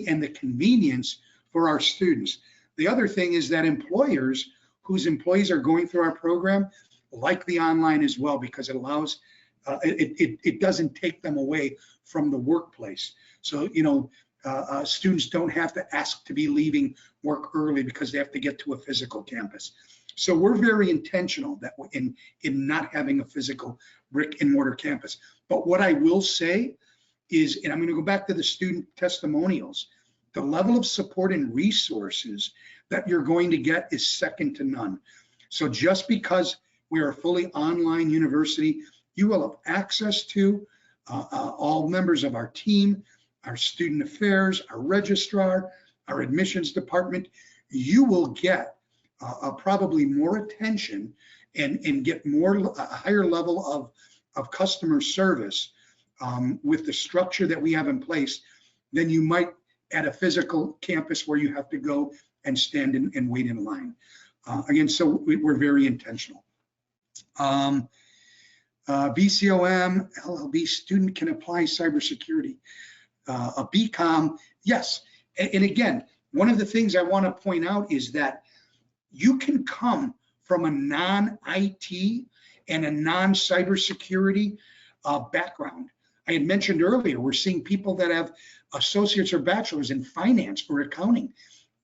and the convenience for our students. The other thing is that employers whose employees are going through our program like the online as well, because it allows, it doesn't take them away from the workplace. So, students don't have to ask to be leaving work early because they have to get to a physical campus. So we're very intentional that in not having a physical brick and mortar campus. But what I will say is, and I'm going to go back to the student testimonials, the level of support and resources that you're going to get is second to none. So just because we are a fully online university, you will have access to all members of our team, our student affairs, our registrar, our admissions department. You will get probably more attention and get a higher level of customer service with the structure that we have in place than you might at a physical campus where you have to go and stand and wait in line. Again, so we're very intentional. BCOM, LLB student can apply cybersecurity. A BCom, yes. And again, one of the things I want to point out is that you can come from a non-IT and a non-cybersecurity background. I had mentioned earlier, we're seeing people that have associates or bachelors in finance or accounting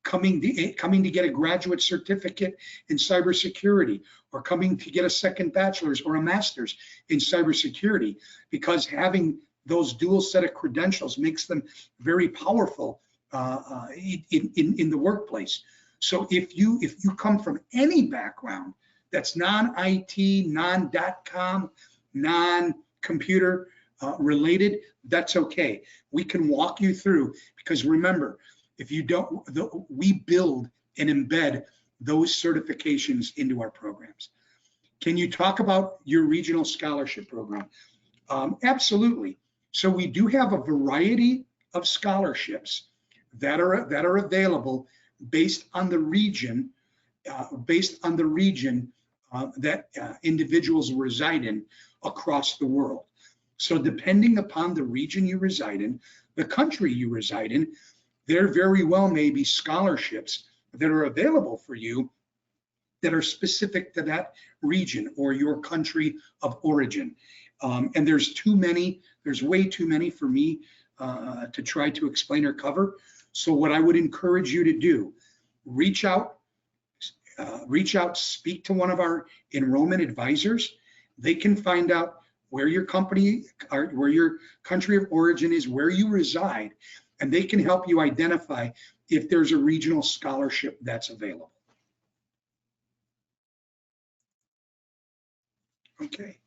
coming to get a graduate certificate in cybersecurity, or coming to get a second bachelor's or a master's in cybersecurity, because having those dual set of credentials makes them very powerful in the workplace. So if you come from any background that's non-IT, non-.com, non-computer related, that's okay. We can walk you through, because remember, if you don't, we build and embed those certifications into our programs. Can you talk about your regional scholarship program? Absolutely. So we do have a variety of scholarships that are available based on the region, that individuals reside in across the world. So depending upon the region you reside in, the country you reside in, there very well may be scholarships that are available for you that are specific to that region or your country of origin. And there's way too many for me to try to explain or cover. So what I would encourage you to do, reach out, speak to one of our enrollment advisors. They can find out where your company, or where your country of origin is, where you reside, and they can help you identify if there's a regional scholarship that's available. Okay.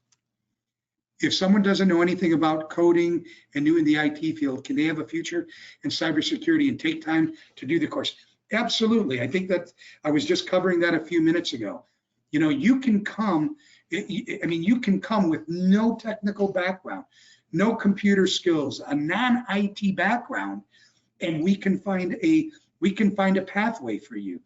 If someone doesn't know anything about coding and new in the IT field, can they have a future in cybersecurity and take time to do the course? Absolutely. I think that I was just covering that a few minutes ago. You can come, you can come with no technical background, no computer skills, a non-IT background, and we can find a pathway for you.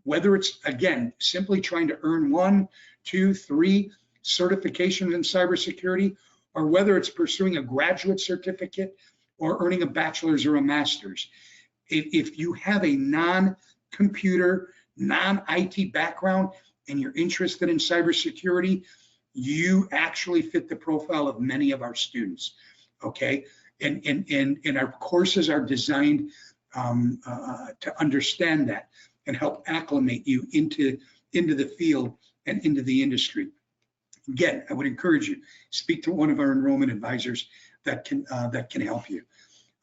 Whether it's, again, simply trying to earn 1, 2, 3 certifications in cybersecurity, or whether it's pursuing a graduate certificate or earning a bachelor's or a master's. If you have a non-computer, non-IT background and you're interested in cybersecurity, you actually fit the profile of many of our students, okay? And our courses are designed to understand that and help acclimate you into the field and into the industry. Again, I would encourage you, speak to one of our enrollment advisors that can help you.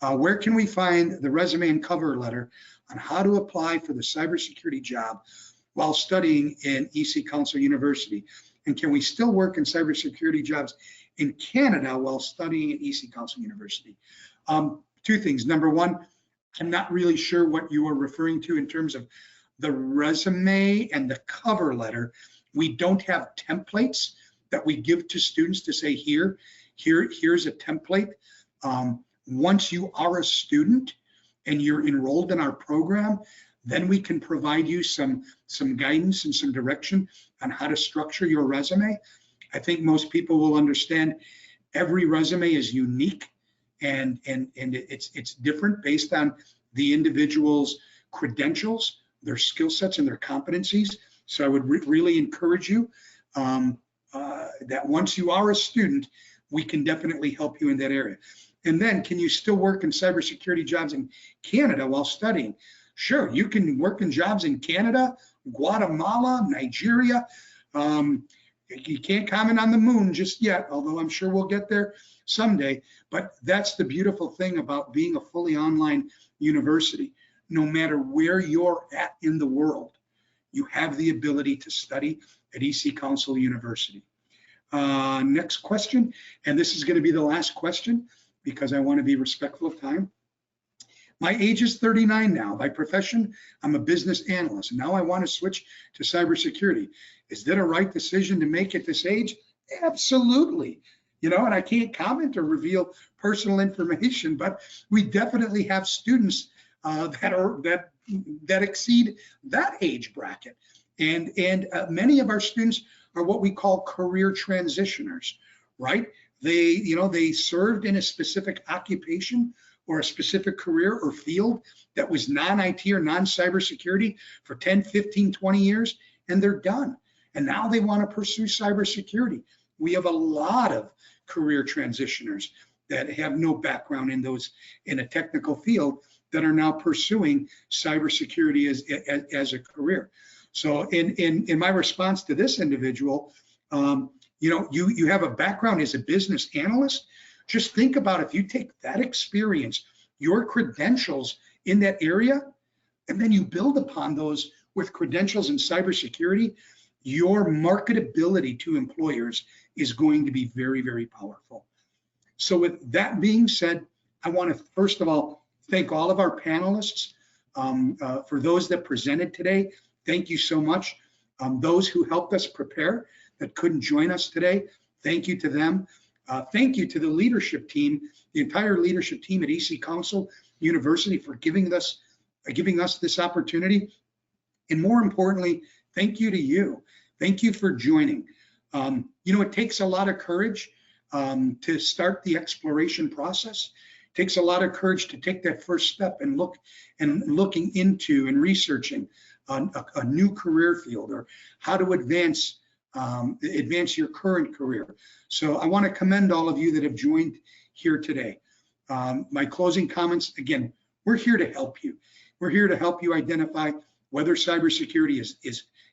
Where can we find the resume and cover letter on how to apply for the cybersecurity job while studying in EC Council University? And can we still work in cybersecurity jobs in Canada while studying at EC Council University? Two things. Number one, I'm not really sure what you are referring to in terms of the resume and the cover letter. We don't have templates that we give to students to say, here's a template. Once you are a student and you're enrolled in our program, Then we can provide you some guidance and some direction on how to structure your resume. I think most people will understand every resume is unique and it's different based on the individual's credentials, their skill sets, and their competencies. So I would really encourage you that once you are a student, we can definitely help you in that area. And then, can you still work in cybersecurity jobs in Canada while studying? Sure, you can work in jobs in Canada, Guatemala, Nigeria. You can't comment on the moon just yet, although I'm sure we'll get there someday. But that's the beautiful thing about being a fully online university. No matter where you're at in the world, you have the ability to study at EC Council University. Next question, and this is going to be the last question because I want to be respectful of time. My age is 39 now. By profession, I'm a business analyst. Now I want to switch to cybersecurity. Is that a right decision to make at this age? Absolutely. You know, and I can't comment or reveal personal information, but we definitely have students that exceed that age bracket. And many of our students are what we call career transitioners, right? They served in a specific occupation or a specific career or field that was non-IT or non-cybersecurity for 10, 15, 20 years, and they're done. And now they want to pursue cybersecurity. We have a lot of career transitioners that have no background in a technical field that are now pursuing cybersecurity as a career. So in my response to this individual, you have a background as a business analyst. Just think about if you take that experience, your credentials in that area, and then you build upon those with credentials in cybersecurity, your marketability to employers is going to be very, very powerful. So with that being said, I want to first of all thank all of our panelists. For those that presented today, thank you so much. Those who helped us prepare that couldn't join us today, thank you to them. Thank you to the leadership team, the entire leadership team at EC Council University for giving us this opportunity. And more importantly, thank you to you. Thank you for joining. It takes a lot of courage to start the exploration process. It takes a lot of courage to take that first step and looking into and researching a new career field or how to advance your current career. So I want to commend all of you that have joined here today. My closing comments, again, we're here to help you. We're here to help you identify whether cybersecurity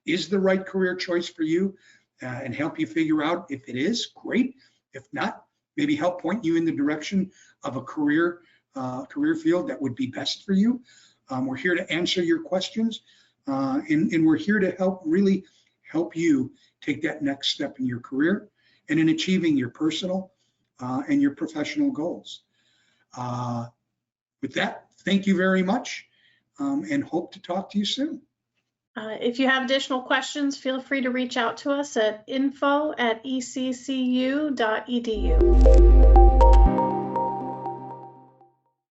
is the right career choice for you and help you figure out if it is, great. If not, maybe help point you in the direction of a career field that would be best for you. We're here to answer your questions and we're here to really help you take that next step in your career and in achieving your personal and your professional goals. With that, thank you very much and hope to talk to you soon. If you have additional questions, feel free to reach out to us at info@eccu.edu.